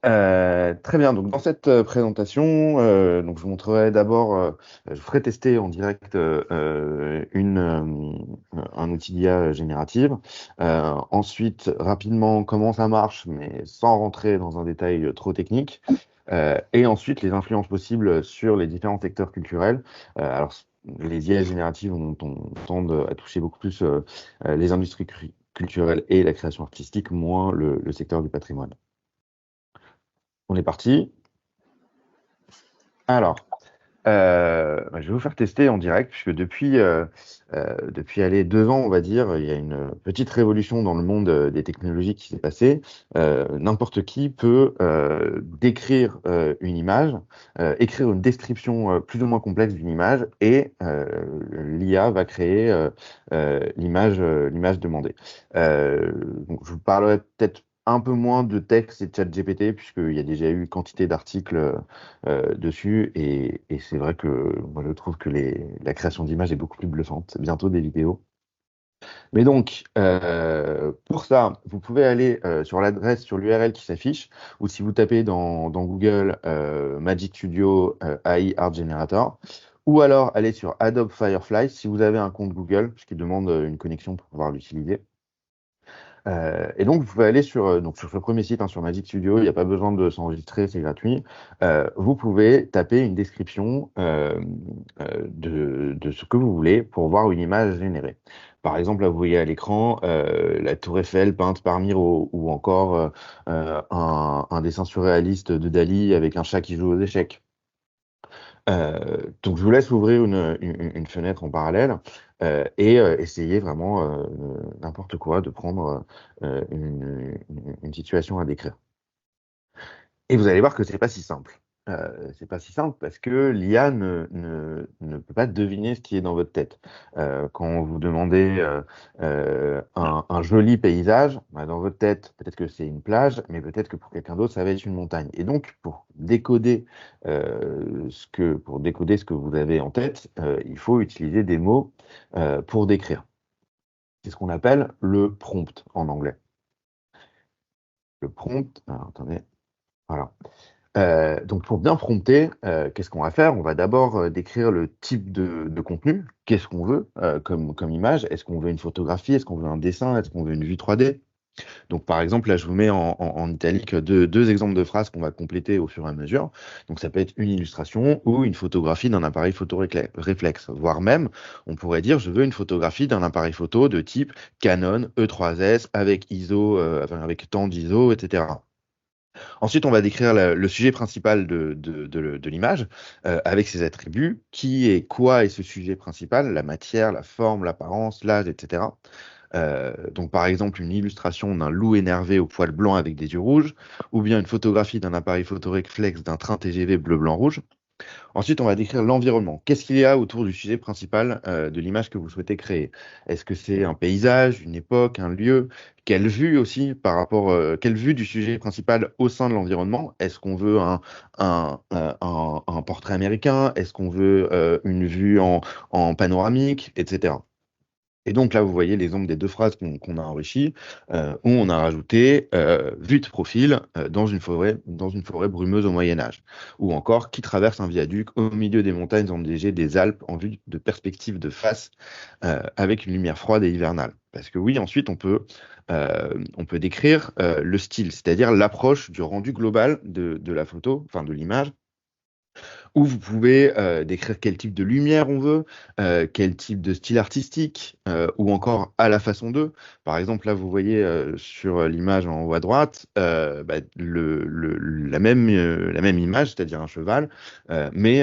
Très bien. Donc, dans cette présentation, donc, je vous montrerai d'abord, je vous ferai tester en direct un outil d'IA générative. Ensuite, rapidement, comment ça marche, mais sans rentrer dans un détail trop technique. Et ensuite, les influences possibles sur les différents secteurs culturels. Alors, les IA génératives, on tend à toucher beaucoup plus les industries culturelles et la création artistique, moins le secteur du patrimoine. On est parti. Alors, je vais vous faire tester en direct, puisque depuis allez, 2 ans, on va dire, il y a une petite révolution dans le monde des technologies qui s'est passée. N'importe qui peut décrire une image, écrire une description plus ou moins complexe d'une image, et l'IA va créer l'image demandée. Donc, je vous parlerai peut-être un peu moins de texte et de chat GPT, puisqu'il y a déjà eu quantité d'articles dessus. Et c'est vrai que moi, je trouve que la création d'images est beaucoup plus bluffante. Bientôt des vidéos. Mais donc, pour ça, vous pouvez aller sur l'adresse, sur l'URL qui s'affiche, ou si vous tapez dans Google Magic Studio AI Art Generator, ou alors aller sur Adobe Firefly si vous avez un compte Google, puisqu'il demande une connexion pour pouvoir l'utiliser. Et donc, vous pouvez aller sur ce premier site, hein, sur Magic Studio, il n'y a pas besoin de s'enregistrer, c'est gratuit. Vous pouvez taper une description de ce que vous voulez pour voir une image générée. Par exemple, là, vous voyez à l'écran la tour Eiffel peinte par Miro, ou encore un dessin surréaliste de Dali avec un chat qui joue aux échecs. Donc, je vous laisse ouvrir une fenêtre en parallèle et essayer vraiment n'importe quoi, de prendre une situation à décrire. Et vous allez voir que c'est pas si simple. C'est pas si simple parce que l'IA ne peut pas deviner ce qui est dans votre tête. Quand vous demandez un joli paysage, bah, dans votre tête, peut-être que c'est une plage, mais peut-être que pour quelqu'un d'autre, ça va être une montagne. Et donc, pour décoder ce que vous avez en tête, il faut utiliser des mots pour décrire. C'est ce qu'on appelle le prompt en anglais. Le prompt, alors, attendez, voilà. Donc pour bien prompter, qu'est-ce qu'on va faire? On va d'abord décrire le type de contenu. Qu'est-ce qu'on veut comme image? Est-ce qu'on veut une photographie? Est-ce qu'on veut un dessin? Est-ce qu'on veut une vue 3D? Donc par exemple, là je vous mets en italique deux exemples de phrases qu'on va compléter au fur et à mesure. Donc ça peut être une illustration ou une photographie d'un appareil photo réflexe. Voire même, on pourrait dire je veux une photographie d'un appareil photo de type Canon E3S avec ISO, avec tant d'ISO, etc. Ensuite, on va décrire le sujet principal de l'image avec ses attributs. Qui est quoi est ce sujet principal? La matière, la forme, l'apparence, l'âge, etc. Donc, par exemple, une illustration d'un loup énervé au poil blanc avec des yeux rouges, ou bien une photographie d'un appareil photoréflexe d'un train TGV bleu-blanc-rouge. Ensuite, on va décrire l'environnement. Qu'est-ce qu'il y a autour du sujet principal de l'image que vous souhaitez créer? Est-ce que c'est un paysage, une époque, un lieu? Quelle vue aussi quelle vue du sujet principal au sein de l'environnement? Est-ce qu'on veut un portrait américain? Est-ce qu'on veut une vue en panoramique, etc. Et donc là, vous voyez l'exemple des deux phrases qu'on a enrichies, où on a rajouté vue de profil dans une forêt brumeuse au Moyen Âge, ou encore qui traverse un viaduc au milieu des montagnes enneigées des Alpes en vue de perspective de face, avec une lumière froide et hivernale. Parce que oui, ensuite on peut décrire le style, c'est-à-dire l'approche du rendu global de la photo, enfin de l'image, où vous pouvez décrire quel type de lumière on veut, quel type de style artistique, ou encore à la façon d'eux. Par exemple, là, vous voyez sur l'image en haut à droite la même image, c'est-à-dire un cheval, mais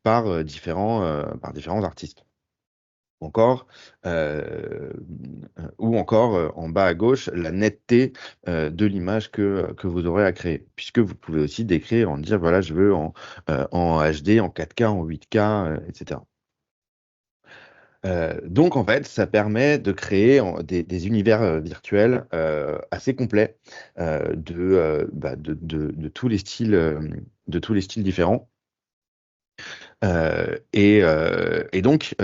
par différents artistes. Encore, euh, ou encore en bas à gauche, la netteté de l'image que vous aurez à créer. Puisque vous pouvez aussi décrire, en dire, voilà, je veux en HD, en 4K, en 8K, etc. Donc, en fait, ça permet de créer des univers virtuels assez complets de tous les styles différents. Et donc,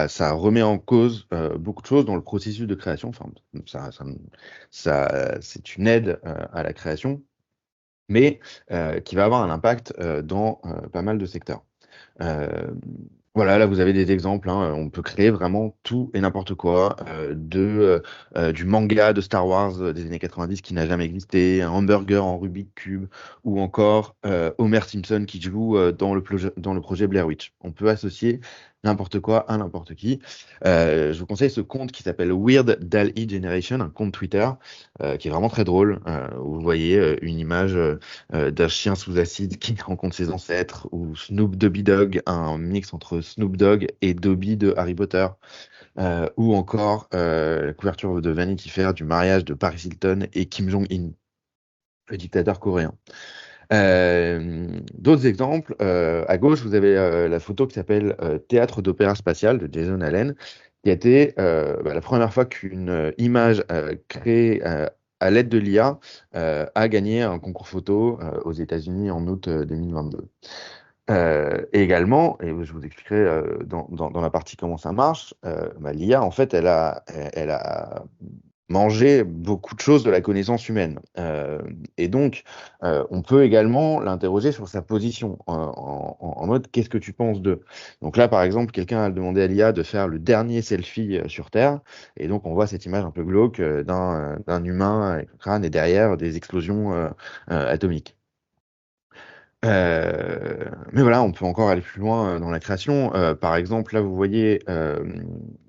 ça remet en cause beaucoup de choses dans le processus de création. Enfin, c'est une aide à la création. mais qui va avoir un impact dans pas mal de secteurs. Euh, voilà, là vous avez des exemples, hein. On peut créer vraiment tout et n'importe quoi, du manga de Star Wars des années 90 qui n'a jamais existé, un hamburger en Rubik's Cube, ou encore Homer Simpson qui joue dans le projet Blair Witch. On peut associer n'importe quoi à n'importe qui. Je vous conseille ce compte qui s'appelle Weird Dal-E Generation, un compte Twitter qui est vraiment très drôle, où vous voyez une image d'un chien sous acide qui rencontre ses ancêtres, ou Snoop Doggy Dogg, un mix entre Snoop Dogg et Dobby de Harry Potter, ou encore la couverture de Vanity Fair du mariage de Paris Hilton et Kim Jong-un, le dictateur coréen. D'autres exemples, à gauche, vous avez la photo qui s'appelle Théâtre d'opéra spatial de Jason Allen, qui a été la première fois qu'une image créée à l'aide de l'IA a gagné un concours photo aux États-Unis en août 2022. Et également, et je vous expliquerai dans la partie comment ça marche, l'IA, en fait, elle a mangé beaucoup de choses de la connaissance humaine. Et donc, on peut également l'interroger sur sa position, en mode, qu'est-ce que tu penses de? Donc là, par exemple, quelqu'un a demandé à l'IA de faire le dernier selfie sur Terre, et donc on voit cette image un peu glauque d'un humain avec le crâne et derrière des explosions atomiques. Mais voilà, on peut encore aller plus loin dans la création. Par exemple, là, vous voyez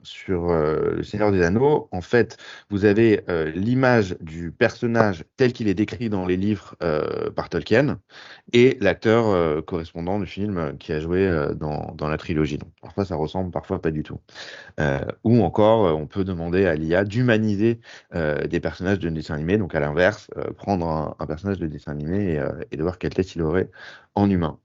sur Le Seigneur des Anneaux, en fait, vous avez l'image du personnage tel qu'il est décrit dans les livres par Tolkien et l'acteur correspondant du film qui a joué dans la trilogie. Donc, parfois, ça ressemble, parfois pas du tout. Ou encore, on peut demander à l'IA d'humaniser des personnages de dessin animé, donc à l'inverse, prendre un personnage de dessin animé et de voir quelle tête il aurait en humain.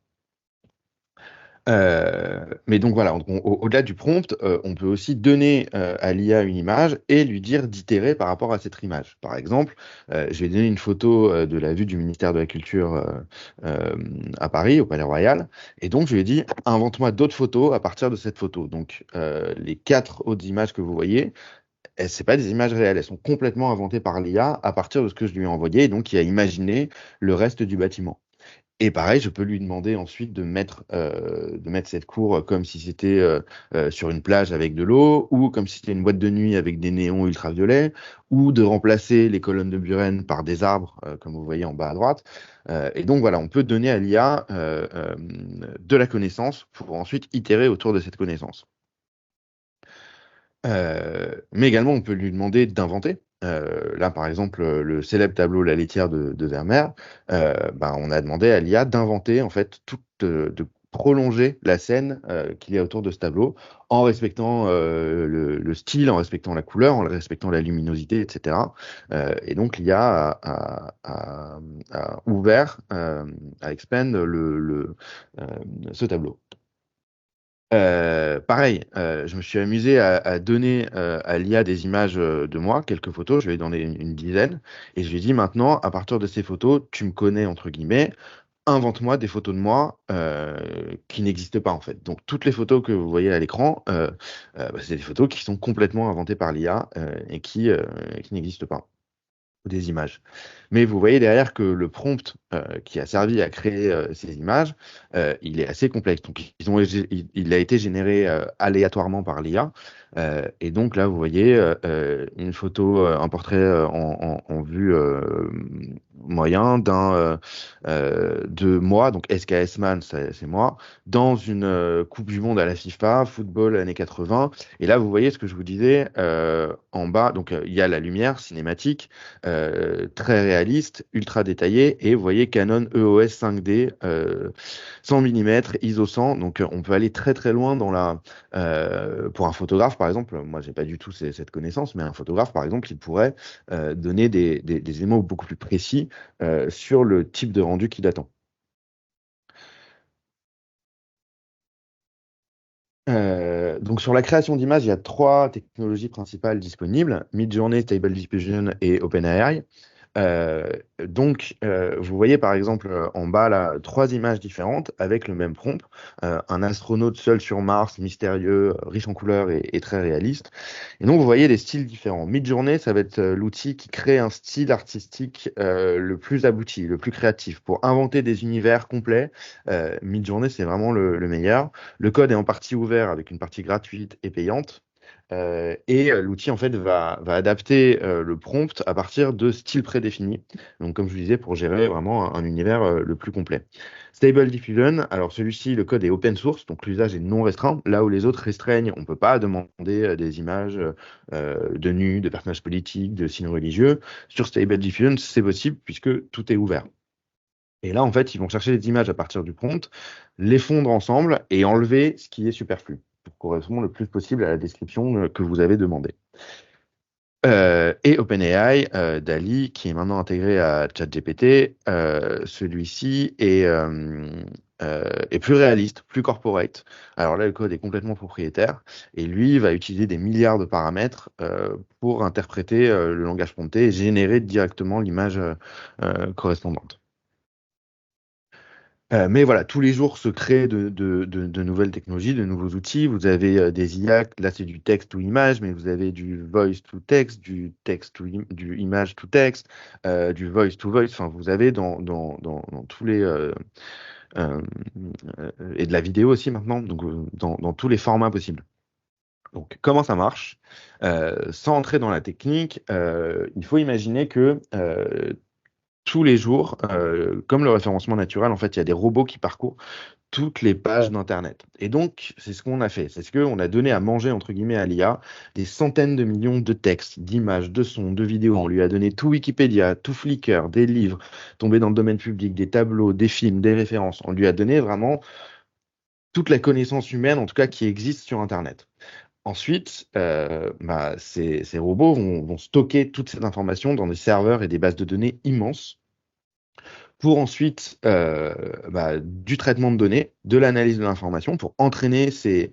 Mais donc voilà, au-delà du prompt, on peut aussi donner à l'IA une image et lui dire d'itérer par rapport à cette image. Par exemple, je vais donner une photo de la vue du ministère de la Culture euh, à Paris, au Palais Royal, et donc je lui ai dit, invente-moi d'autres photos à partir de cette photo. Donc les quatre autres images que vous voyez, c'est pas des images réelles, elles sont complètement inventées par l'IA à partir de ce que je lui ai envoyé, et donc il a imaginé le reste du bâtiment. Et pareil, je peux lui demander ensuite de mettre cette cour comme si c'était sur une plage avec de l'eau, ou comme si c'était une boîte de nuit avec des néons ultraviolets, ou de remplacer les colonnes de Buren par des arbres, comme vous voyez en bas à droite. Et donc voilà, on peut donner à l'IA de la connaissance pour ensuite itérer autour de cette connaissance. Mais également, on peut lui demander d'inventer. Là, par exemple, le célèbre tableau La laitière de Vermeer, on a demandé à l'IA d'inventer, en fait, de prolonger la scène qu'il y a autour de ce tableau, en respectant le style, en respectant la couleur, en respectant la luminosité, etc. Et donc, l'IA a ouvert, a expand euh, ce tableau. Pareil, je me suis amusé à donner à l'IA des images de moi, quelques photos, je lui ai donné une dizaine, et je lui ai dit maintenant, à partir de ces photos, tu me connais, entre guillemets, invente-moi des photos de moi qui n'existent pas en fait. Donc toutes les photos que vous voyez à l'écran, c'est des photos qui sont complètement inventées par l'IA et qui n'existent pas des images. Mais vous voyez derrière que le prompt qui a servi à créer ces images, il est assez complexe. Donc, il a été généré aléatoirement par l'IA. Et donc là, vous voyez une photo, un portrait en vue moyen de moi, donc SKS Man, c'est moi, dans une Coupe du Monde à la FIFA, football années 80. Et là, vous voyez ce que je vous disais en bas. Donc, il y a la lumière cinématique très réaliste, ultra détaillé, et vous voyez Canon EOS 5D 100 mm ISO 100, donc on peut aller très très loin pour un photographe par exemple, moi j'ai pas du tout cette connaissance, mais un photographe par exemple, il pourrait donner des éléments beaucoup plus précis sur le type de rendu qu'il attend. Donc sur la création d'images, il y a trois technologies principales disponibles, Midjourney, Stable Diffusion et OpenAI. Euh, vous voyez par exemple en bas là, trois images différentes avec le même prompt. Un astronaute seul sur Mars, mystérieux, riche en couleurs et très réaliste. Et donc, vous voyez des styles différents. Midjourney, ça va être l'outil qui crée un style artistique le plus abouti, le plus créatif. Pour inventer des univers complets, Midjourney, c'est vraiment le meilleur. Le code est en partie ouvert avec une partie gratuite et payante. L'outil en fait va adapter le prompt à partir de styles prédéfinis. Donc comme je vous disais, pour gérer vraiment un univers le plus complet. Stable Diffusion, alors celui-ci, le code est open source, donc l'usage est non restreint. Là où les autres restreignent, on ne peut pas demander des images de nus, de personnages politiques, de signes religieux. Sur Stable Diffusion, c'est possible puisque tout est ouvert. Et là, en fait, ils vont chercher les images à partir du prompt, les fondre ensemble et enlever ce qui est superflu pour correspondre le plus possible à la description que vous avez demandé. Et OpenAI, DALL-E, qui est maintenant intégré à ChatGPT, celui-ci est plus réaliste, plus corporate. Alors là, le code est complètement propriétaire et lui va utiliser des milliards de paramètres pour interpréter le langage prompté et générer directement l'image correspondante. Mais voilà, tous les jours se créent de nouvelles technologies, de nouveaux outils. Vous avez des IA, là c'est du texte ou image, mais vous avez du voice to text, du text to du image to text, du voice to voice. Enfin, vous avez dans tous les euh, et de la vidéo aussi maintenant, donc dans tous les formats possibles. Donc, comment ça marche? Sans entrer dans la technique, il faut imaginer que tous les jours, comme le référencement naturel, en fait, il y a des robots qui parcourent toutes les pages d'Internet. Et donc, c'est ce qu'on a fait. C'est ce qu'on a donné à manger, entre guillemets, à l'IA, des centaines de millions de textes, d'images, de sons, de vidéos. On lui a donné tout Wikipédia, tout Flickr, des livres tombés dans le domaine public, des tableaux, des films, des références. On lui a donné vraiment toute la connaissance humaine, en tout cas, qui existe sur Internet. Ensuite, ces robots vont stocker toute cette information dans des serveurs et des bases de données immenses pour ensuite du traitement de données, de l'analyse de l'information, pour entraîner ces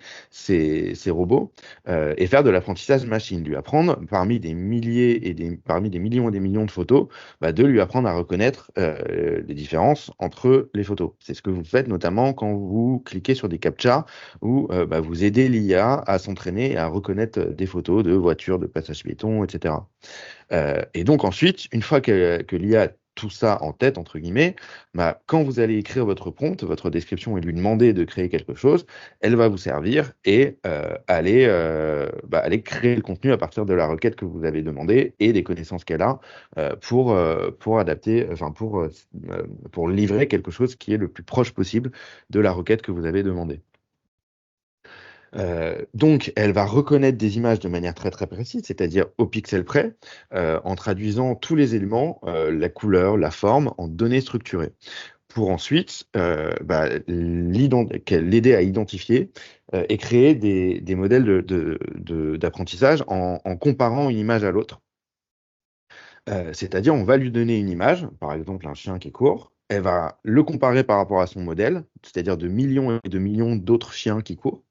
robots et faire de l'apprentissage machine, lui apprendre parmi des milliers parmi des millions et des millions de photos, de lui apprendre à reconnaître les différences entre les photos. C'est ce que vous faites notamment quand vous cliquez sur des captchas où vous aidez l'IA à s'entraîner et à reconnaître des photos de voitures, de passages piétons, etc. Et donc ensuite, une fois que l'IA a tout ça en tête, entre guillemets, quand vous allez écrire votre prompt, votre description et lui demander de créer quelque chose, elle va vous servir et aller créer le contenu à partir de la requête que vous avez demandée et des connaissances qu'elle a pour adapter, pour livrer quelque chose qui est le plus proche possible de la requête que vous avez demandée. Donc, elle va reconnaître des images de manière très très précise, c'est-à-dire au pixel près, en traduisant tous les éléments, la couleur, la forme, en données structurées, pour ensuite l'aider à identifier et créer des modèles d'apprentissage en comparant une image à l'autre. C'est-à-dire, on va lui donner une image, par exemple un chien qui court, elle va le comparer par rapport à son modèle, c'est-à-dire de millions et de millions d'autres chiens qui courent.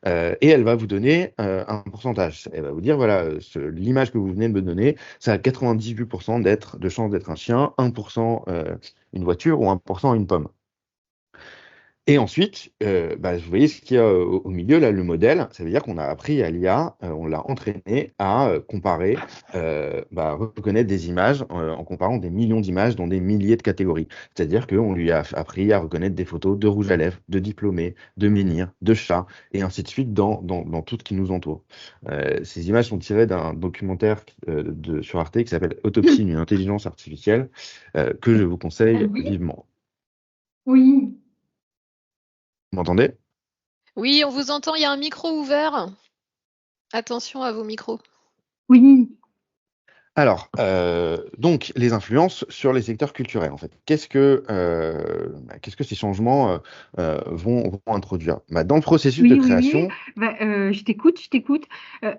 Et elle va vous donner un pourcentage. Elle va vous dire, voilà, l'image que vous venez de me donner, ça a 98% de chance d'être un chien, 1% une voiture ou 1% une pomme. Et ensuite, vous voyez ce qu'il y a au milieu, là, le modèle, ça veut dire qu'on a appris à l'IA, on l'a entraîné à comparer, reconnaître des images en comparant des millions d'images dans des milliers de catégories. C'est-à-dire qu'on lui a appris à reconnaître des photos de rouge à lèvres, de diplômés, de menhirs, de chats, et ainsi de suite dans tout ce qui nous entoure. Ces images sont tirées d'un documentaire sur Arte qui s'appelle Autopsie d'une intelligence artificielle, que je vous conseille Oui, vivement. oui. Vous m'entendez? Oui, on vous entend, il y a un micro ouvert. Attention à vos micros. Oui, Alors, donc les influences sur les secteurs culturels, en fait. Qu'est-ce que ces changements vont introduire? Dans le processus de oui, oui, oui. création, Je t'écoute, je t'écoute. Euh,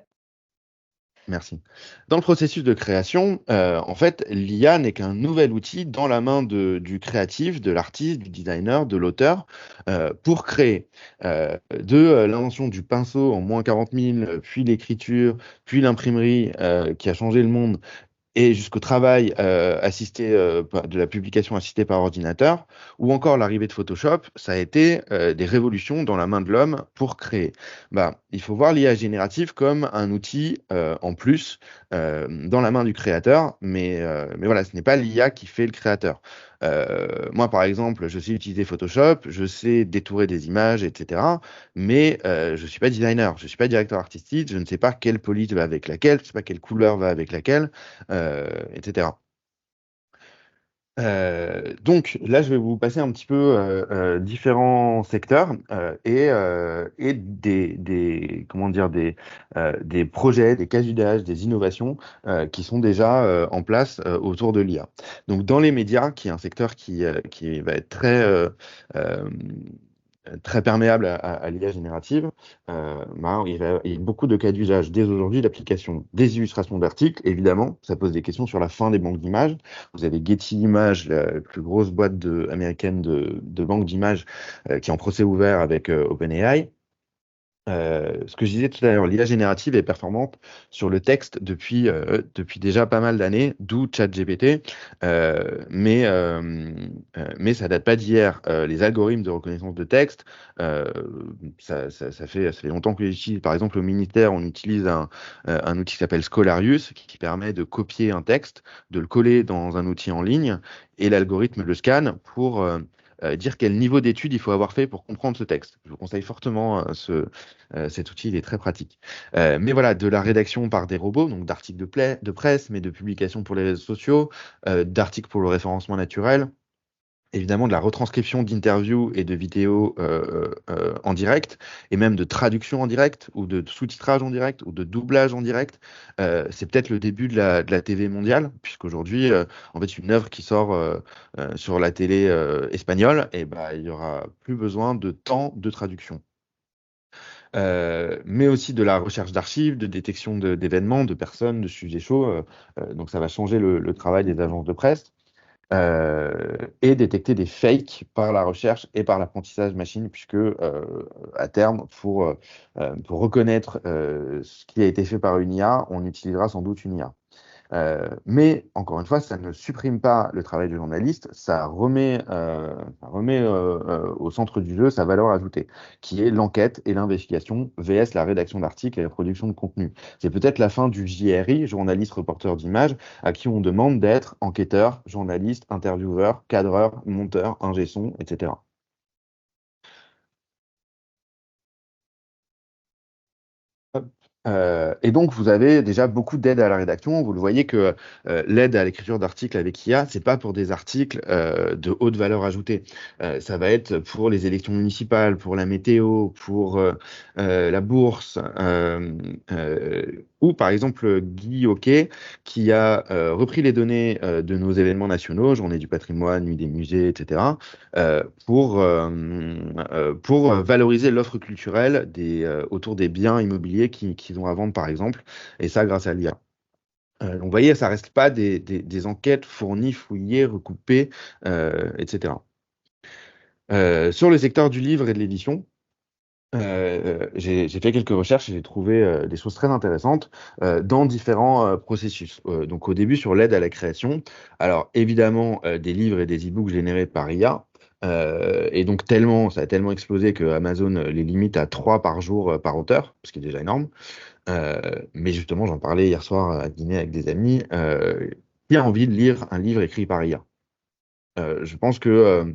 merci. Dans le processus de création, en fait, l'IA n'est qu'un nouvel outil dans la main du créatif, de l'artiste, du designer, de l'auteur, pour créer. De l'invention du pinceau en moins 40 000, puis l'écriture, puis l'imprimerie qui a changé le monde et jusqu'au travail de la publication assistée par ordinateur, ou encore l'arrivée de Photoshop, ça a été des révolutions dans la main de l'homme pour créer. Bah, il faut voir l'IA générative comme un outil en plus dans la main du créateur, mais voilà, ce n'est pas l'IA qui fait le créateur. Moi, par exemple, je sais utiliser Photoshop, je sais détourer des images, etc. Mais je ne suis pas designer, je ne suis pas directeur artistique, je ne sais pas quelle police va avec laquelle, je ne sais pas quelle couleur va avec laquelle, etc. Donc là, je vais vous passer un petit peu différents secteurs et comment dire, des projets, des cas d'usage, des innovations qui sont déjà en place autour de l'IA. Donc dans les médias, qui est un secteur qui va être euh, très perméable à l'IA générative, bah, il y a beaucoup de cas d'usage dès aujourd'hui d'application des illustrations d'articles. Évidemment, ça pose des questions sur la fin des banques d'images. Vous avez Getty Images, la plus grosse boîte américaine de banque d'images, qui est en procès ouvert avec OpenAI. Ce que je disais tout à l'heure, l'IA générative est performante sur le texte depuis déjà pas mal d'années, d'où ChatGPT, mais ça date pas d'hier. Les algorithmes de reconnaissance de texte, euh, ça fait longtemps que j'utilise. Par exemple, au ministère, on utilise un outil qui s'appelle Scholarius, qui permet de copier un texte, de le coller dans un outil en ligne, et l'algorithme le scanne pour dire quel niveau d'étude il faut avoir fait pour comprendre ce texte. Je vous conseille fortement cet outil, il est très pratique. Mais voilà, de la rédaction par des robots, donc d'articles de presse, mais de publications pour les réseaux sociaux, d'articles pour le référencement naturel, évidemment de la retranscription d'interviews et de vidéos en direct, et même de traduction en direct, ou de sous-titrage en direct, ou de doublage en direct. C'est peut-être le début de la TV mondiale, puisqu'aujourd'hui, en fait, une œuvre qui sort sur la télé espagnole, et bah, il n'y aura plus besoin de temps de traduction. Mais aussi de la recherche d'archives, de détection d'événements, de personnes, de sujets chauds. Donc ça va changer le travail des agences de presse et détecter des fakes par la recherche et par l'apprentissage machine, puisque à terme, pour reconnaître ce qui a été fait par une IA, on utilisera sans doute une IA. Mais encore une fois, ça ne supprime pas le travail du journaliste, ça remet au centre du jeu sa valeur ajoutée, qui est l'enquête et l'investigation vs la rédaction d'articles et la production de contenu. C'est peut-être la fin du JRI, journaliste reporter d'images, à qui on demande d'être enquêteur, journaliste, intervieweur, cadreur, monteur, ingé son, etc. Et donc, vous avez déjà beaucoup d'aide à la rédaction. Vous le voyez que l'aide à l'écriture d'articles avec IA, c'est pas pour des articles de haute valeur ajoutée. Ça va être pour les élections municipales, pour la météo, pour la bourse, euh, ou par exemple Guy Hockey, qui a repris les données de nos événements nationaux, Journée du patrimoine, Nuit des musées, etc., pour valoriser l'offre culturelle autour des biens immobiliers qu'ils ont à vendre, par exemple, et ça grâce à l'IA. Donc, vous voyez, ça reste pas des enquêtes fournies, fouillées, recoupées, etc. Sur le secteur du livre et de l'édition, j'ai fait quelques recherches et j'ai trouvé des choses très intéressantes dans différents processus. Donc au début sur l'aide à la création, alors évidemment des livres et des e-books générés par IA. Et donc ça a tellement explosé que Amazon les limite à 3 par jour par auteur, ce qui est déjà énorme. Mais justement, j'en parlais hier soir à dîner avec des amis. Qui a envie de lire un livre écrit par IA? Je pense que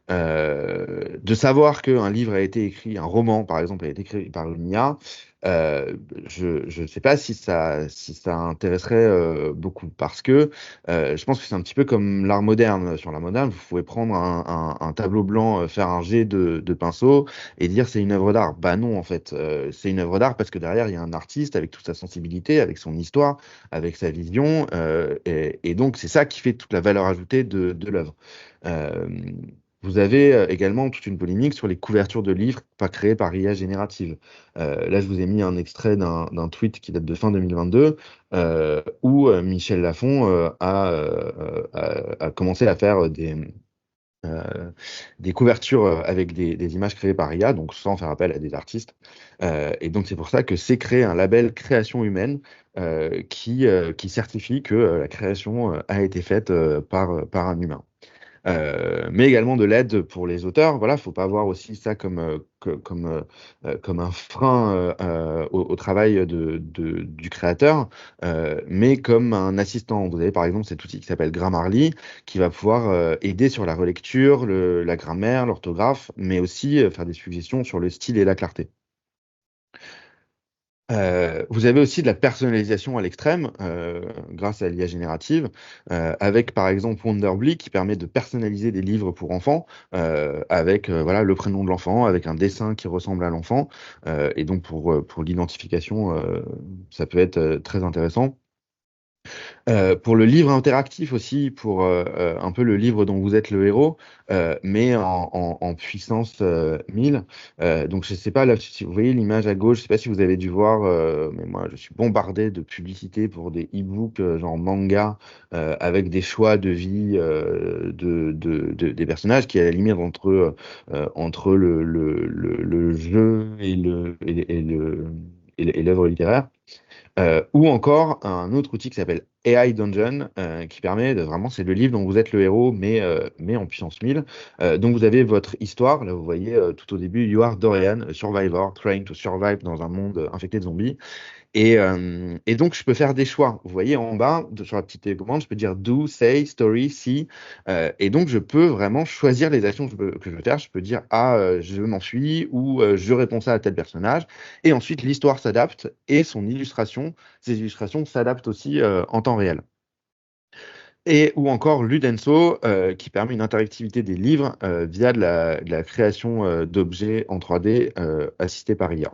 de savoir qu'un livre a été écrit, un roman par exemple, a été écrit par une IA, je ne sais pas si ça intéresserait beaucoup parce que je pense que c'est un petit peu comme l'art moderne. Sur l'art moderne, vous pouvez prendre un tableau blanc, faire un jet de pinceau et dire c'est une œuvre d'art. Bah non, en fait, c'est une œuvre d'art parce que derrière, il y a un artiste avec toute sa sensibilité, avec son histoire, avec sa vision, et donc c'est ça qui fait toute la valeur ajoutée de l'œuvre. Euh, Vous avez également toute une polémique sur les couvertures de livres pas créées par IA générative. Là, je vous ai mis un extrait d'un tweet qui date de fin 2022 où Michel Lafon a commencé à faire des couvertures avec des images créées par IA, donc sans faire appel à des artistes. Et donc c'est pour ça que c'est créé un label création humaine qui certifie que la création a été faite par un humain. Mais également de l'aide pour les auteurs. Voilà, faut pas voir aussi ça comme un frein au travail du créateur, mais comme un assistant. Vous avez par exemple cet outil qui s'appelle Grammarly, qui va pouvoir aider sur la relecture, la grammaire, l'orthographe, mais aussi faire des suggestions sur le style et la clarté. Vous avez aussi de la personnalisation à l'extrême grâce à l'IA générative, avec par exemple Wonderbly qui permet de personnaliser des livres pour enfants avec voilà, le prénom de l'enfant, avec un dessin qui ressemble à l'enfant. Et donc pour l'identification, ça peut être très intéressant. Pour le livre interactif aussi, pour un peu le livre dont vous êtes le héros, mais en puissance 1000. Donc je sais pas, là, si vous voyez l'image à gauche, je sais pas si vous avez dû voir, mais moi je suis bombardé de publicités pour des e-books genre manga, avec des choix de vie des personnages qui est à la limite entre le jeu et l'œuvre littéraire. Ou encore un autre outil qui s'appelle AI Dungeon, qui permet de vraiment, c'est le livre dont vous êtes le héros, mais en puissance 1000. Donc vous avez votre histoire, là vous voyez tout au début, You are Dorian, a survivor, trying to survive dans un monde infecté de zombies. Et donc, je peux faire des choix. Vous voyez en bas, sur la petite télécommande, je peux dire do, say, story, see. Et donc, je peux vraiment choisir les actions que je veux faire. Je peux dire, ah, je m'enfuis ou je réponds ça à tel personnage. Et ensuite, l'histoire s'adapte et ses illustrations s'adaptent aussi en temps réel. Et ou encore Ludenso, qui permet une interactivité des livres via de la création d'objets en 3D assistés par IA.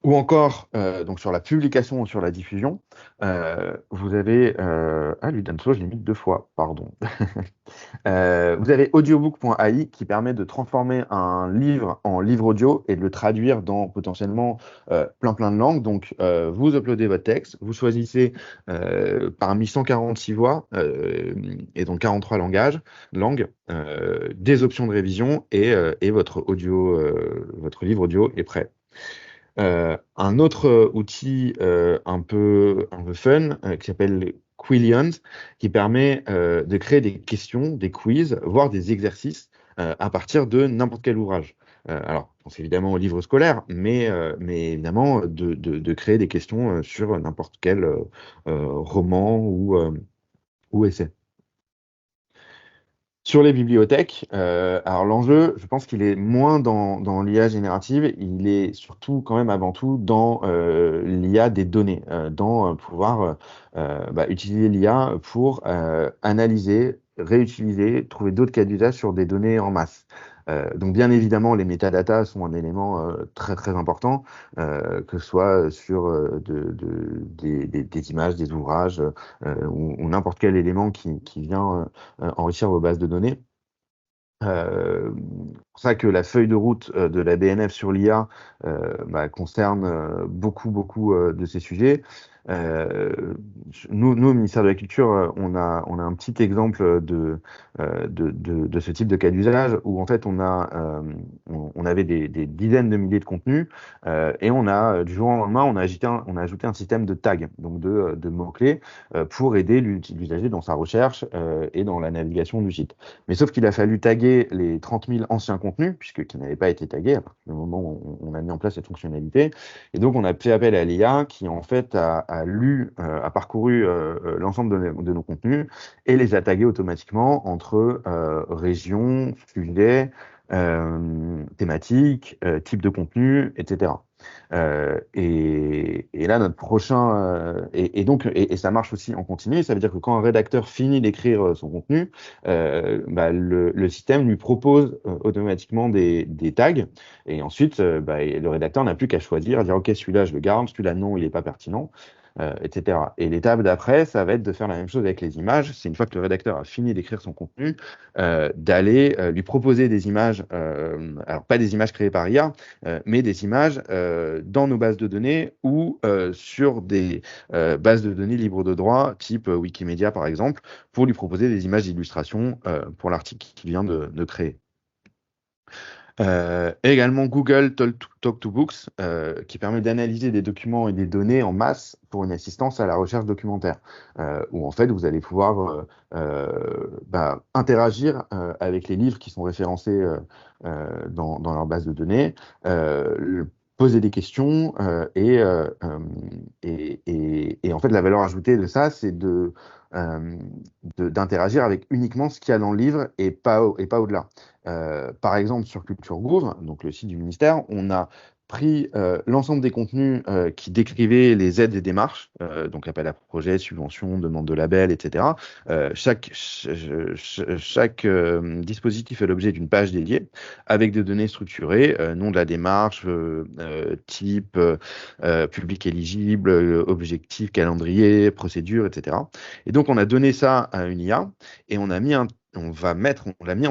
Ou encore, donc sur la publication ou sur la diffusion, vous avez... ah, Ludenso, je l'ai mis 2 fois, pardon. Vous avez audiobook.ai qui permet de transformer un livre en livre audio et de le traduire dans potentiellement plein de langues. Donc, vous uploadez votre texte, vous choisissez parmi 146 voix et donc 43 langues, des options de révision et votre livre audio est prêt. Un autre outil un peu fun qui s'appelle Quillions, qui permet de créer des questions, des quiz, voire des exercices à partir de n'importe quel ouvrage. Alors, je pense évidemment aux livres scolaires, mais évidemment de créer des questions sur n'importe quel roman ou essai. Sur les bibliothèques, alors l'enjeu, je pense qu'il est moins dans l'IA générative, il est surtout quand même avant tout dans l'IA des données, dans pouvoir utiliser l'IA pour analyser, réutiliser, trouver d'autres cas d'usage sur des données en masse. Donc bien évidemment, les métadatas sont un élément très important, que ce soit sur des images, des ouvrages ou n'importe quel élément qui vient enrichir vos bases de données. C'est pour ça que la feuille de route de la BNF sur l'IA concerne beaucoup de ces sujets. Nous, au ministère de la Culture, on a un petit exemple de ce type de cas d'usage où en fait on avait des dizaines de milliers de contenus et on a du jour au lendemain on a ajouté un système de tags, donc de mots-clés pour aider l'usager dans sa recherche et dans la navigation du site. Mais sauf qu'il a fallu taguer les 30 000 anciens contenus, qui n'avaient pas été tagués à partir du moment où on a mis en place cette fonctionnalité. Et donc, on a fait appel à l'IA qui, en fait, a parcouru l'ensemble de nos contenus et les a tagués automatiquement entre régions, sujets, thématiques, type de contenu, etc. Et là, notre prochain et ça marche aussi en continu. Ça veut dire que quand un rédacteur finit d'écrire son contenu, le système lui propose automatiquement des tags. Et ensuite, le rédacteur n'a plus qu'à choisir, à dire OK, celui-là je le garde, celui-là non, il n'est pas pertinent. etc. Et l'étape d'après, ça va être de faire la même chose avec les images. C'est une fois que le rédacteur a fini d'écrire son contenu, d'aller lui proposer des images, alors pas des images créées par IA, mais des images dans nos bases de données ou sur des bases de données libres de droit, type Wikimedia par exemple, pour lui proposer des images d'illustration pour l'article qu'il vient de créer. Également Google Talk to Books, qui permet d'analyser des documents et des données en masse pour une assistance à la recherche documentaire, où en fait vous allez pouvoir interagir avec les livres qui sont référencés dans leur base de données, poser des questions et en fait la valeur ajoutée de ça, c'est d'interagir avec uniquement ce qu'il y a dans le livre et pas au-delà. Par exemple, sur Culture.gouv, donc le site du ministère, on a pris l'ensemble des contenus qui décrivaient les aides et démarches, donc appel à projet, subvention, demande de label, etc. Chaque dispositif est l'objet d'une page dédiée avec des données structurées, nom de la démarche, type, public éligible, objectif, calendrier, procédure, etc. Et donc on a donné ça à une IA et on l'a mis en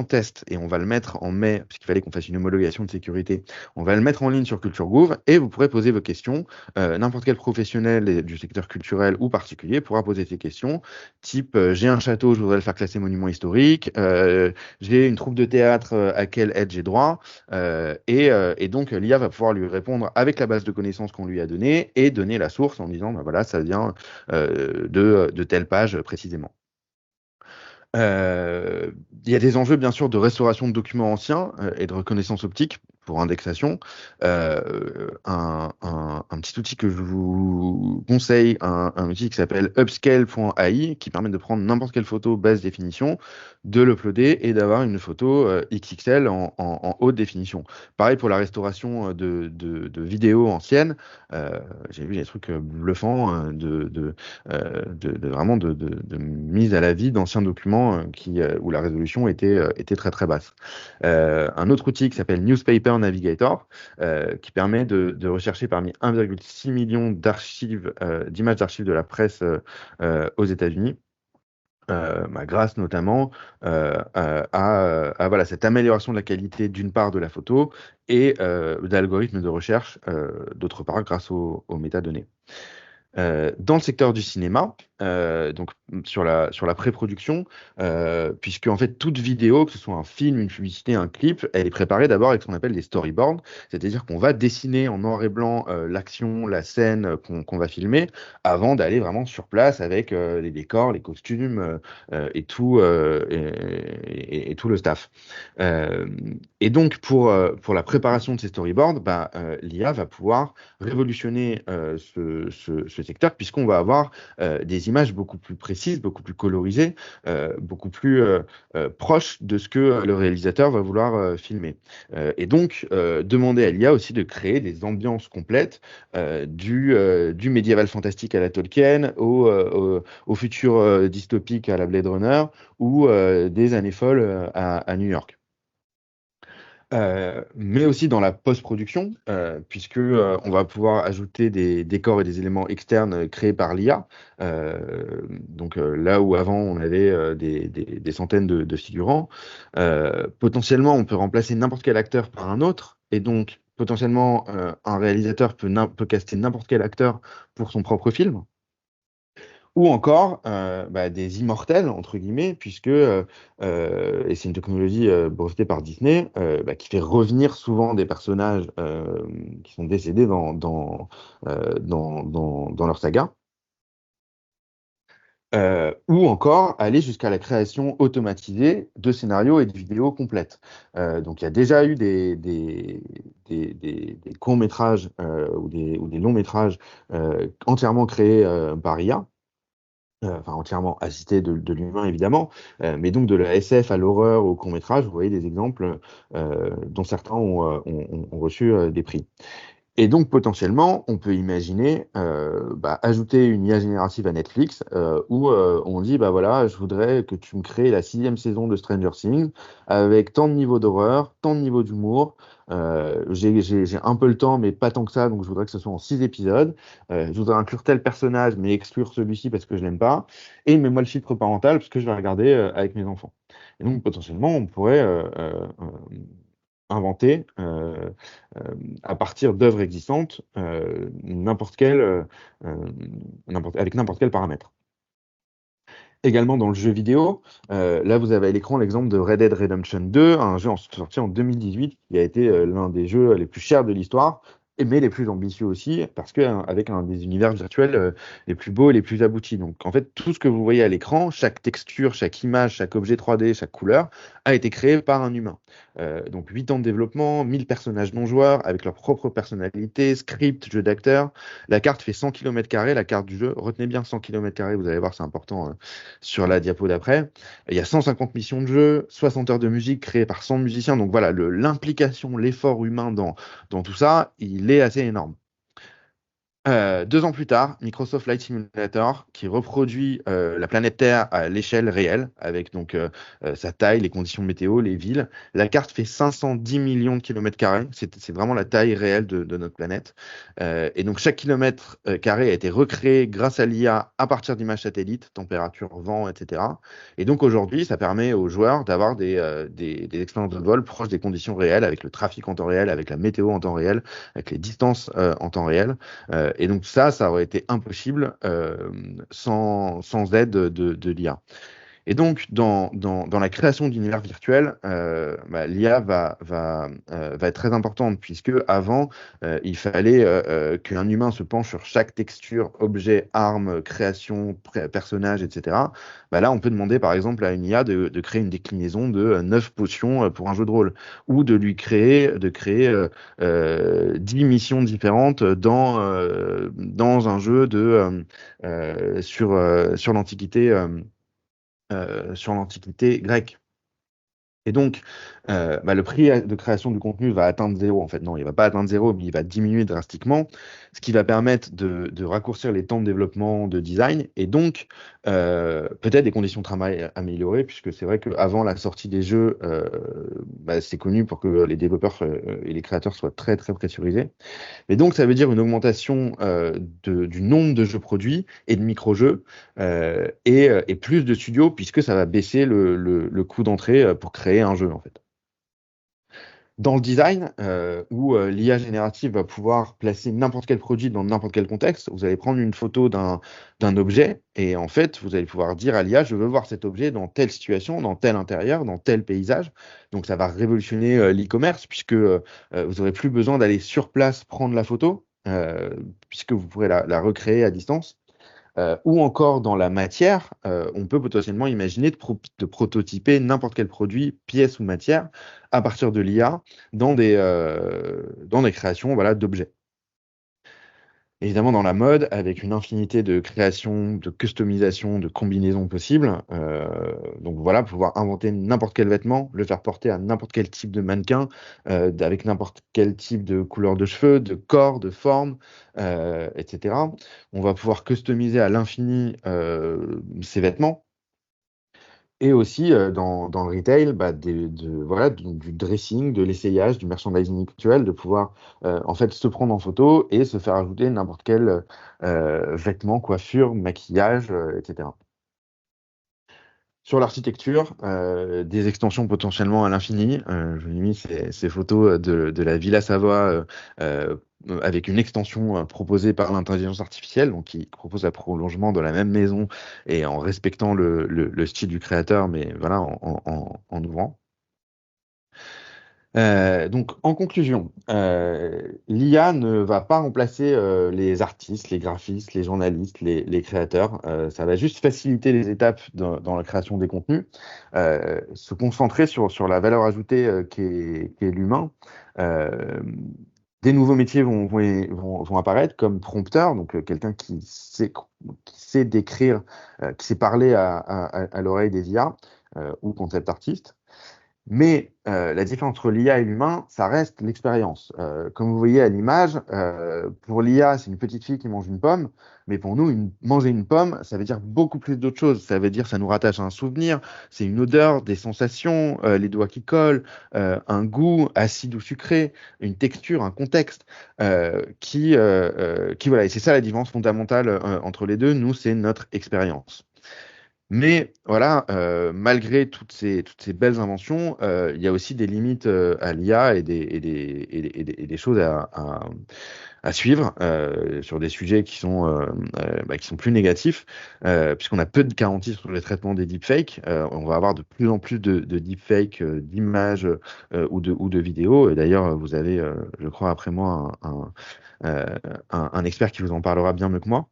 test et on va le mettre en mai, puisqu'il fallait qu'on fasse une homologation de sécurité. On va le mettre en ligne sur Culture.gouv et vous pourrez poser vos questions. N'importe quel professionnel du secteur culturel ou particulier pourra poser ses questions, type j'ai un château, je voudrais le faire classer monument historique, j'ai une troupe de théâtre, à quelle aide j'ai droit, et donc l'IA va pouvoir lui répondre avec la base de connaissances qu'on lui a donnée et donner la source en disant voilà, ça vient de telle page précisément. Il y a des enjeux, bien sûr, de restauration de documents anciens et de reconnaissance optique pour indexation. Un petit outil que je vous conseille, un outil qui s'appelle upscale.ai, qui permet de prendre n'importe quelle photo basse définition, de l'uploader et d'avoir une photo XXL en haute définition. Pareil pour la restauration de vidéos anciennes. J'ai vu des trucs bluffants vraiment de mise à la vie d'anciens documents où la résolution était très très basse. Un autre outil qui s'appelle Newspaper Navigator, qui permet de rechercher parmi 1,6 million d'images d'archives de la presse aux États-Unis. Grâce notamment voilà, cette amélioration de la qualité d'une part de la photo et d'algorithmes de recherche d'autre part grâce aux métadonnées. Dans le secteur du cinéma, donc sur la pré-production, puisque en fait toute vidéo, que ce soit un film, une publicité, un clip, elle est préparée d'abord avec ce qu'on appelle des storyboards, c'est-à-dire qu'on va dessiner en noir et blanc l'action, la scène qu'on va filmer, avant d'aller vraiment sur place avec les décors, les costumes et tout le staff. Et donc pour la préparation de ces storyboards, l'IA va pouvoir révolutionner ce secteur, puisqu'on va avoir des images beaucoup plus précises, beaucoup plus colorisées, beaucoup plus proches de ce que le réalisateur va vouloir filmer. Et donc, demander à l'IA aussi de créer des ambiances complètes du médiéval fantastique à la Tolkien, au futur dystopique à la Blade Runner, ou des années folles à New York. Mais aussi dans la post-production, puisque on va pouvoir ajouter des décors et des éléments externes créés par l'IA. Donc là où avant on avait des centaines de figurants, potentiellement on peut remplacer n'importe quel acteur par un autre, et donc potentiellement un réalisateur peut caster n'importe quel acteur pour son propre film. Ou encore des immortels, entre guillemets, puisque, et c'est une technologie brevetée par Disney, qui fait revenir souvent des personnages qui sont décédés dans leur saga. Ou encore aller jusqu'à la création automatisée de scénarios et de vidéos complètes. Donc il y a déjà eu des courts-métrages ou des longs-métrages entièrement créés par IA. Enfin entièrement assisté de l'humain évidemment, mais donc de la SF à l'horreur au court-métrage, vous voyez des exemples dont certains ont reçu des prix. Et donc, potentiellement, on peut imaginer ajouter une IA générative à Netflix où on dit, bah voilà, je voudrais que tu me crées la 6e saison de Stranger Things avec tant de niveaux d'horreur, tant de niveaux d'humour. J'ai un peu le temps, mais pas tant que ça, donc je voudrais que ce soit en 6 épisodes. Je voudrais inclure tel personnage, mais exclure celui-ci parce que je l'aime pas. Et mets-moi le filtre parental parce que je vais regarder avec mes enfants. Et donc, potentiellement, on pourrait inventer à partir d'œuvres existantes avec n'importe quel paramètre. Également dans le jeu vidéo, là vous avez à l'écran l'exemple de Red Dead Redemption 2, un jeu sorti en 2018 qui a été l'un des jeux les plus chers de l'histoire, mais les plus ambitieux aussi, parce qu'avec un des univers virtuels les plus beaux et les plus aboutis. Donc en fait, tout ce que vous voyez à l'écran, chaque texture, chaque image, chaque objet 3D, chaque couleur, a été créé par un humain. Donc 8 ans de développement, 1000 personnages non-joueurs, avec leur propre personnalité, script, jeu d'acteur. La carte fait 100 km², la carte du jeu. Retenez bien 100 km², vous allez voir, c'est important sur la diapo d'après. Il y a 150 missions de jeu, 60 heures de musique créées par 100 musiciens. Donc voilà, l'implication, l'effort humain dans tout ça, il est assez énorme. 2 ans plus tard, Microsoft Flight Simulator, qui reproduit la planète Terre à l'échelle réelle, avec donc sa taille, les conditions météo, les villes. La carte fait 510 millions de kilomètres carrés. C'est vraiment la taille réelle de notre planète. Et donc chaque kilomètre carré a été recréé grâce à l'IA à partir d'images satellites, température, vent, etc. Et donc aujourd'hui, ça permet aux joueurs d'avoir des expériences de vol proches des conditions réelles, avec le trafic en temps réel, avec la météo en temps réel, avec les distances en temps réel. Et donc ça aurait été impossible sans aide de l'IA. Et donc, dans la création d'univers virtuels, l'IA va être très importante, puisque avant, il fallait qu'un humain se penche sur chaque texture, objet, arme, création, personnage, etc. Là, on peut demander, par exemple, à une IA de créer une déclinaison de 9 potions pour un jeu de rôle, ou de créer 10 missions différentes dans un jeu sur l'Antiquité. Sur l'Antiquité grecque. Et donc, le prix de création du contenu va atteindre zéro. En fait, non, il ne va pas atteindre zéro, mais il va diminuer drastiquement, ce qui va permettre de raccourcir les temps de développement, de design, et donc peut-être des conditions de travail améliorées, puisque c'est vrai qu'avant la sortie des jeux, c'est connu pour que les développeurs et les créateurs soient très, très pressurisés. Mais donc, ça veut dire une augmentation du nombre de jeux produits et de micro-jeux et plus de studios, puisque ça va baisser le coût d'entrée pour créer un jeu, en fait. Dans le design, où l'IA générative va pouvoir placer n'importe quel produit dans n'importe quel contexte, vous allez prendre une photo d'un objet et en fait, vous allez pouvoir dire à l'IA, je veux voir cet objet dans telle situation, dans tel intérieur, dans tel paysage. Donc ça va révolutionner l'e-commerce puisque vous n'aurez plus besoin d'aller sur place prendre la photo, puisque vous pourrez la recréer à distance. Ou encore dans la matière, on peut potentiellement imaginer de prototyper n'importe quel produit, pièce ou matière, à partir de l'IA dans des créations voilà, d'objets. Évidemment, dans la mode, avec une infinité de créations, de customisation, de combinaisons possibles. Donc voilà, pouvoir inventer n'importe quel vêtement, le faire porter à n'importe quel type de mannequin, avec n'importe quel type de couleur de cheveux, de corps, de forme, etc. On va pouvoir customiser à l'infini ces vêtements. Et aussi dans le retail, voilà, du dressing, de l'essayage, du merchandising actuel, de pouvoir en fait se prendre en photo et se faire ajouter n'importe quel vêtement, coiffure, maquillage, etc. Sur l'architecture, des extensions potentiellement à l'infini. Je vous ai mis ces photos de la Villa Savoie avec une extension proposée par l'intelligence artificielle, donc qui propose un prolongement de la même maison et en respectant le style du créateur, mais voilà, en ouvrant. Donc, en conclusion, l'IA ne va pas remplacer les artistes, les graphistes, les journalistes, les créateurs. Ça va juste faciliter les étapes dans la création des contenus, se concentrer sur la valeur ajoutée qui est l'humain. Euh, des nouveaux métiers vont apparaître comme prompteur, donc quelqu'un qui sait décrire, qui sait parler à l'oreille des IA ou concept artiste. Mais la différence entre l'IA et l'humain, ça reste l'expérience. Comme vous voyez à l'image, pour l'IA, c'est une petite fille qui mange une pomme, mais pour nous, manger une pomme, ça veut dire beaucoup plus d'autres choses. Ça veut dire ça nous rattache à un souvenir, c'est une odeur, des sensations, les doigts qui collent, un goût acide ou sucré, une texture, un contexte, qui voilà. Et c'est ça la différence fondamentale entre les deux. Nous, c'est notre expérience. Mais voilà, malgré toutes ces belles inventions, il y a aussi des limites à l'IA et des choses à suivre sur des sujets qui sont plus négatifs, puisqu'on a peu de garanties sur le traitement des deepfakes. On va avoir de plus en plus de deepfakes d'images ou de vidéos. Et d'ailleurs, vous avez, je crois, après moi, un expert qui vous en parlera bien mieux que moi.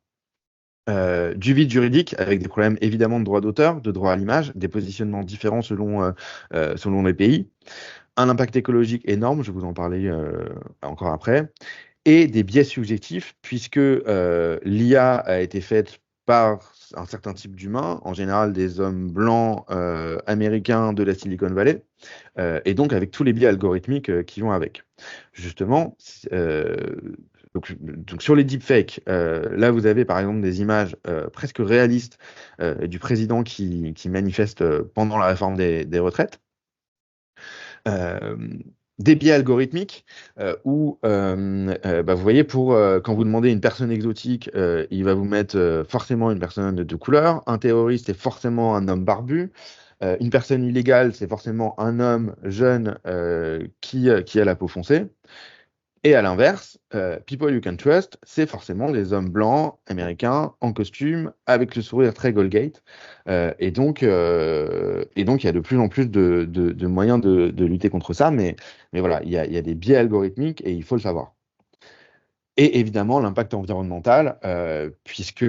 Du vide juridique avec des problèmes évidemment de droit d'auteur, de droit à l'image, des positionnements différents selon les pays, un impact écologique énorme, je vais vous en parler encore après, et des biais subjectifs puisque l'IA a été faite par un certain type d'humains, en général des hommes blancs américains de la Silicon Valley, et donc avec tous les biais algorithmiques qui vont avec. Justement, donc sur les deepfakes, là vous avez par exemple des images presque réalistes du président qui manifeste pendant la réforme des retraites. Euh, des biais algorithmiques où vous voyez quand vous demandez une personne exotique, il va vous mettre forcément une personne de couleur, un terroriste c'est forcément un homme barbu, une personne illégale c'est forcément un homme jeune qui a la peau foncée. Et à l'inverse, People You Can Trust, c'est forcément des hommes blancs, américains, en costume, avec le sourire très Goldgate. Il y a de plus en plus de moyens de lutter contre ça. Mais voilà, il y a des biais algorithmiques et il faut le savoir. Et évidemment, l'impact environnemental, puisque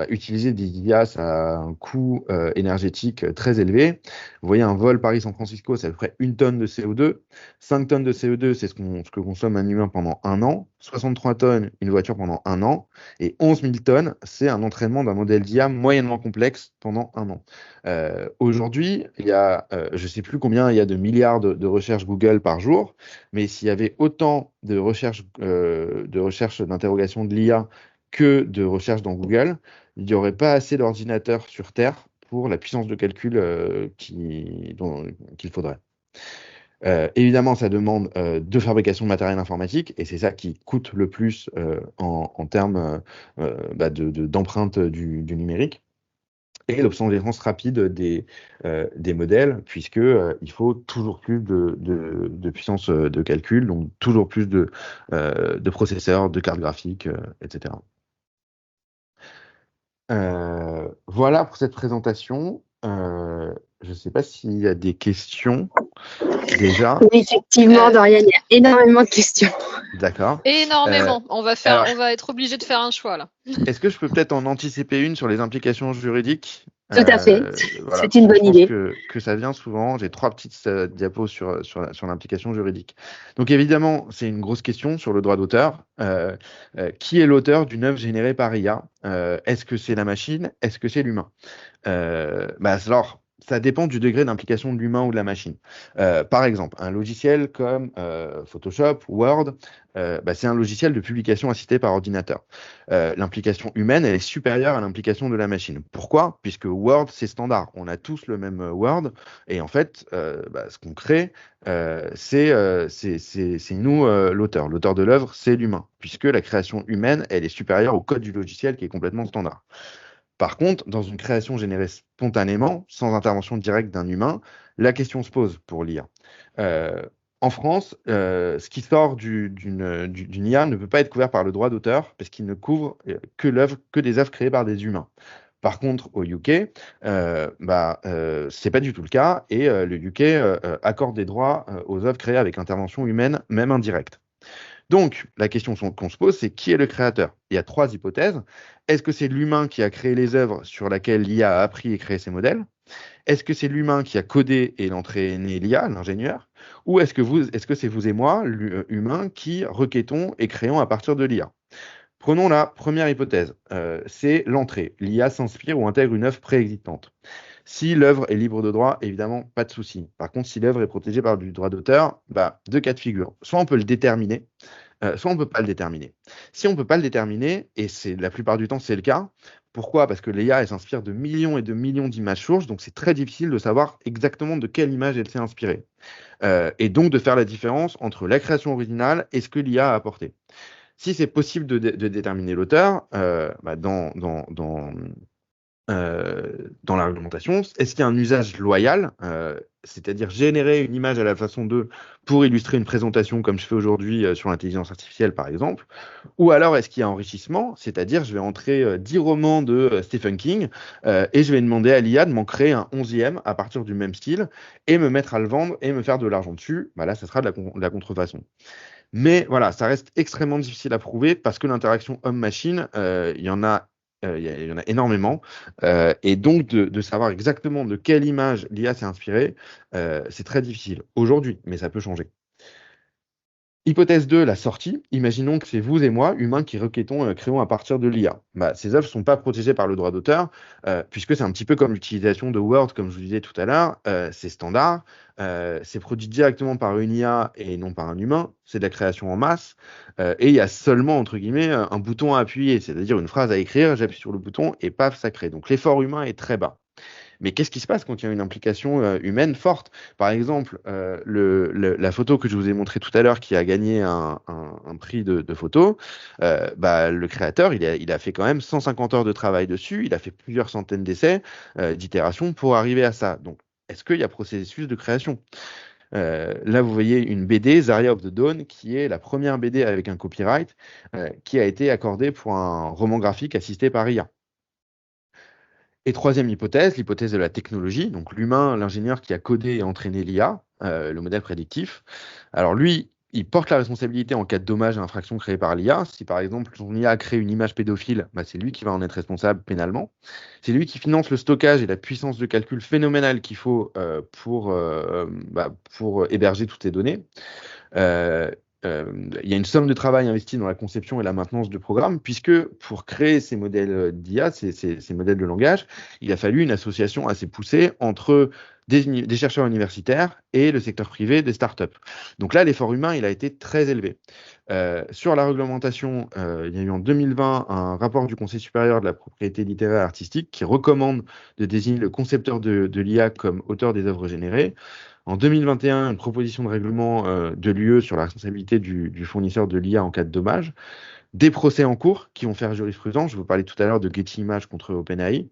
utiliser des IA, ça a un coût énergétique très élevé. Vous voyez, un vol Paris-San Francisco, c'est à peu près 1 tonne de CO2. 5 tonnes de CO2, c'est ce que consomme un humain pendant un an. 63 tonnes, une voiture pendant un an. Et 11 000 tonnes, c'est un entraînement d'un modèle d'IA moyennement complexe pendant un an. Aujourd'hui, il y a, je ne sais plus combien il y a de milliards de recherches Google par jour, mais s'il y avait autant de recherche d'interrogation de l'IA que de recherche dans Google, il n'y aurait pas assez d'ordinateurs sur Terre pour la puissance de calcul qu'il faudrait. Évidemment, ça demande de fabrication de matériel informatique et c'est ça qui coûte le plus en termes d'empreinte du numérique. Et l'obsolescence rapide des modèles, puisque il faut toujours plus de puissance de calcul, donc toujours plus de processeurs, de cartes graphiques, etc. Voilà pour cette présentation. Je ne sais pas s'il y a des questions déjà. Oui, effectivement, Dorian, il y a énormément de questions. D'accord. Énormément. On va être obligé de faire un choix là. Est-ce que je peux peut-être en anticiper une sur les implications juridiques? Tout à fait. Voilà. C'est une bonne idée. Que ça vient souvent. J'ai 3 petites diapos sur l'implication juridique. Donc évidemment, c'est une grosse question sur le droit d'auteur. Qui est l'auteur d'une œuvre générée par IA? Est-ce que c'est la machine? Est-ce que c'est l'humain? Alors, ça dépend du degré d'implication de l'humain ou de la machine. Par exemple, un logiciel comme Photoshop, Word, c'est un logiciel de publication assisté par ordinateur. L'implication humaine, elle est supérieure à l'implication de la machine. Pourquoi? Puisque Word, c'est standard. On a tous le même Word. Et en fait, ce qu'on crée, c'est nous, l'auteur. L'auteur de l'œuvre, c'est l'humain. Puisque la création humaine, elle est supérieure au code du logiciel qui est complètement standard. Par contre, dans une création générée spontanément, sans intervention directe d'un humain, la question se pose pour l'IA. En France, ce qui sort d'une IA ne peut pas être couvert par le droit d'auteur parce qu'il ne couvre que des œuvres créées par des humains. Par contre, au UK, c'est pas du tout le cas et le UK accorde des droits aux œuvres créées avec intervention humaine, même indirecte. Donc, la question qu'on se pose, c'est qui est le créateur? Il y a 3 hypothèses. Est-ce que c'est l'humain qui a créé les œuvres sur lesquelles l'IA a appris et créé ses modèles? Est-ce que c'est l'humain qui a codé et entraîné l'IA, l'ingénieur? Ou est-ce que c'est vous et moi, l'humain, qui requêtons et créons à partir de l'IA? Prenons la première hypothèse, c'est l'entrée. L'IA s'inspire ou intègre une œuvre préexistante. Si l'œuvre est libre de droit, évidemment, pas de souci. Par contre, si l'œuvre est protégée par du droit d'auteur, deux cas de figure. Soit on peut le déterminer, soit on ne peut pas le déterminer. Si on ne peut pas le déterminer, et c'est la plupart du temps c'est le cas, pourquoi? Parce que l'IA, elle s'inspire de millions et de millions d'images sources, donc c'est très difficile de savoir exactement de quelle image elle s'est inspirée. Et donc de faire la différence entre la création originale et ce que l'IA a apporté. Si c'est possible de déterminer l'auteur, dans la réglementation, est-ce qu'il y a un usage loyal, c'est-à-dire générer une image à la façon de pour illustrer une présentation comme je fais aujourd'hui sur l'intelligence artificielle par exemple, ou alors est-ce qu'il y a enrichissement, c'est-à-dire je vais entrer 10 romans de Stephen King et je vais demander à l'IA de m'en créer un 11e à partir du même style et me mettre à le vendre et me faire de l'argent dessus, là ça sera de la contrefaçon. Mais voilà, ça reste extrêmement difficile à prouver parce que l'interaction homme-machine, il y en a énormément. Et donc, de savoir exactement de quelle image l'IA s'est inspirée, c'est très difficile aujourd'hui, mais ça peut changer. Hypothèse 2, la sortie. Imaginons que c'est vous et moi, humains, qui créons à partir de l'IA. Ces œuvres ne sont pas protégées par le droit d'auteur, puisque c'est un petit peu comme l'utilisation de Word, comme je vous disais tout à l'heure. C'est standard, c'est produit directement par une IA et non par un humain. C'est de la création en masse. Et il y a seulement, entre guillemets, un bouton à appuyer, c'est-à-dire une phrase à écrire, j'appuie sur le bouton et paf, ça crée. Donc l'effort humain est très bas. Mais qu'est-ce qui se passe quand il y a une implication humaine forte? Par exemple, la photo que je vous ai montrée tout à l'heure qui a gagné un prix de photo, le créateur, il a fait quand même 150 heures de travail dessus, il a fait plusieurs centaines d'essais, d'itérations pour arriver à ça. Donc, est-ce qu'il y a processus de création? Là, vous voyez une BD, Zarya of the Dawn, qui est la première BD avec un copyright qui a été accordée pour un roman graphique assisté par IA. Et troisième hypothèse, l'hypothèse de la technologie, donc l'humain, l'ingénieur qui a codé et entraîné l'IA, le modèle prédictif. Alors lui, il porte la responsabilité en cas de dommage et infraction créée par l'IA. Si par exemple son IA a créé une image pédophile, c'est lui qui va en être responsable pénalement. C'est lui qui finance le stockage et la puissance de calcul phénoménale qu'il faut pour héberger toutes ces données. Il y a une somme de travail investie dans la conception et la maintenance du programme, puisque pour créer ces modèles d'IA, ces modèles de langage, il a fallu une association assez poussée entre des chercheurs universitaires et le secteur privé des startups. Donc là, l'effort humain, il a été très élevé. Sur la réglementation, il y a eu en 2020 un rapport du Conseil supérieur de la propriété littéraire et artistique qui recommande de désigner le concepteur de l'IA comme auteur des œuvres générées. En 2021, une proposition de règlement de l'UE sur la responsabilité du fournisseur de l'IA en cas de dommage. Des procès en cours qui vont faire jurisprudence. Je vous parlais tout à l'heure de Getty Images contre OpenAI.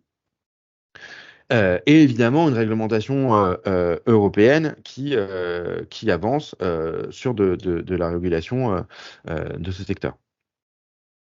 Et évidemment, une réglementation européenne qui avance sur de la régulation de ce secteur.